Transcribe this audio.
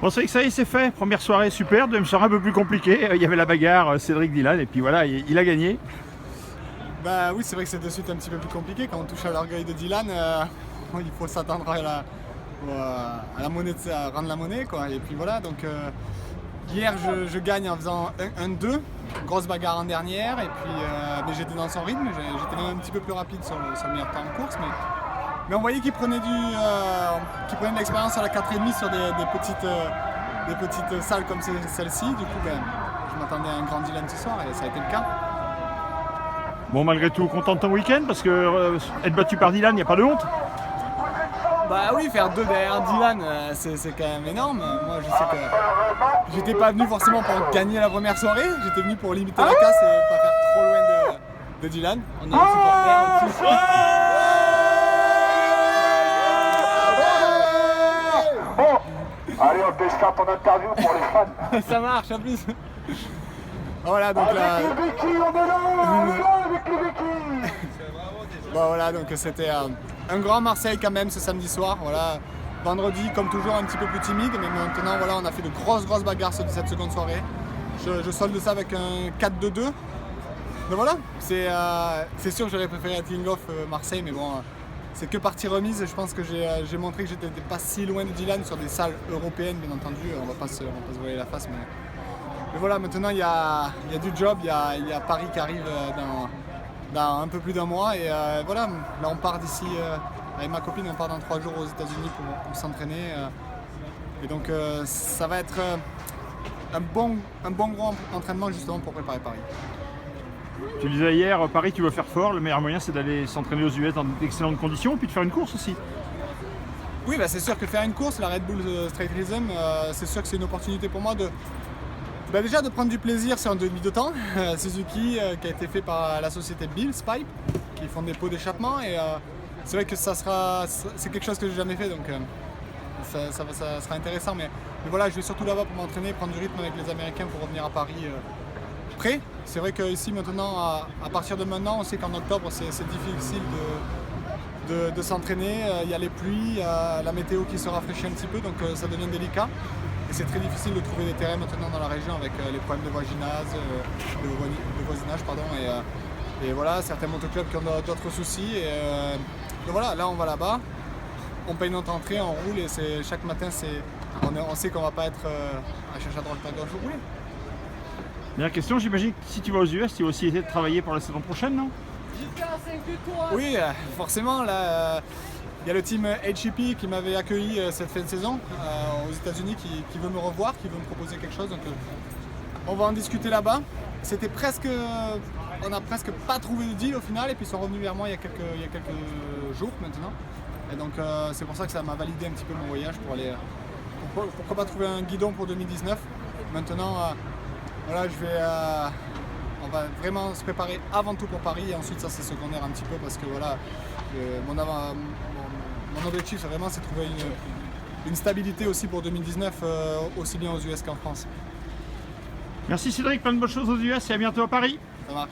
Bon, c'est vrai que ça y est, c'est fait. Première soirée super, deuxième soirée un peu plus compliquée. Il y avait la bagarre Cédric Dylan et puis voilà, il a gagné. Bah oui, c'est vrai que c'est de suite un petit peu plus compliqué. Quand on touche à l'orgueil de Dylan, il faut s'attendre à la monnaie, à rendre la monnaie, quoi. Et puis voilà, donc hier je gagne en faisant 1-2, grosse bagarre en dernière, et puis mais j'étais dans son rythme, j'étais même un petit peu plus rapide sur le meilleur temps en course, mais on voyait qu'il prenait de l'expérience à la 4,5 sur des petites salles comme celle-ci. Du coup, je m'attendais à un grand Dylan ce soir et ça a été le cas. Bon, malgré tout, content de ton week-end parce que être battu par Dylan, il n'y a pas de honte. Bah oui, faire 2 derrière Dylan, c'est quand même énorme. Moi, je sais que j'étais pas venu forcément pour gagner la première soirée, j'étais venu pour limiter la casse et pas faire trop loin de Dylan. On est supporters aussi. Allez, on déchire ton interview pour les fans. Ça marche en plus. Voilà, donc là. Avec les béquilles, on est là avec les béquilles. Bon, voilà, donc c'était un grand Marseille quand même ce samedi soir. Voilà. Vendredi, comme toujours, un petit peu plus timide, mais maintenant, voilà, on a fait de grosses bagarres cette seconde soirée. Je solde ça avec un 4-2-2. Donc voilà, c'est sûr que j'aurais préféré être King of Marseille, mais bon. C'est que partie remise, je pense que j'ai montré que j'étais pas si loin de Dylan sur des salles européennes, bien entendu, on va pas se voiler la face, mais voilà, maintenant il y a du job, il y a Paris qui arrive dans un peu plus d'un mois, et voilà, là on part d'ici, avec ma copine, on part dans 3 jours aux États-Unis pour s'entraîner, et donc ça va être un bon gros entraînement justement pour préparer Paris. Tu disais hier, Paris, tu veux faire fort. Le meilleur moyen, c'est d'aller s'entraîner aux US dans d'excellentes conditions, puis de faire une course aussi. Oui, bah c'est sûr que faire une course, la Red Bull Straight Rhythm, c'est sûr que c'est une opportunité pour moi déjà de prendre du plaisir sur un demi de temps. Suzuki, qui a été fait par la société Bills Pipe, qui font des pots d'échappement. Et c'est vrai que c'est quelque chose que j'ai jamais fait, donc ça sera intéressant. Mais voilà, je vais surtout là-bas pour m'entraîner, prendre du rythme avec les Américains pour revenir à Paris. Prêt. C'est vrai qu'ici maintenant, à partir de maintenant, on sait qu'en octobre c'est difficile de s'entraîner. Il y a les pluies, la météo qui se rafraîchit un petit peu, donc ça devient délicat. Et c'est très difficile de trouver des terrains maintenant dans la région avec les problèmes de voisinage, et voilà, certains motoclubs qui ont d'autres soucis. Et voilà, là on va là-bas, on paye notre entrée, on roule et chaque matin on sait qu'on va pas être à chercher à droite à gauche au rouler. Dernière question, j'imagine que si tu vas aux US, tu vas aussi essayer de travailler pour la saison prochaine, non? Oui, forcément, là, il y a le team HEP qui m'avait accueilli cette fin de saison aux États-Unis qui veut me revoir, qui veut me proposer quelque chose. Donc, on va en discuter là-bas. On n'a presque pas trouvé de deal au final, et puis ils sont revenus vers moi il y a quelques jours maintenant. Et donc, c'est pour ça que ça m'a validé un petit peu mon voyage pour aller. Pourquoi pas trouver un guidon pour 2019. Maintenant. Voilà, on va vraiment se préparer avant tout pour Paris, et ensuite ça c'est secondaire un petit peu parce que voilà, mon objectif c'est vraiment de trouver une stabilité aussi pour 2019, aussi bien aux US qu'en France. Merci Cédric, plein de bonnes choses aux US et à bientôt à Paris. Ça marche.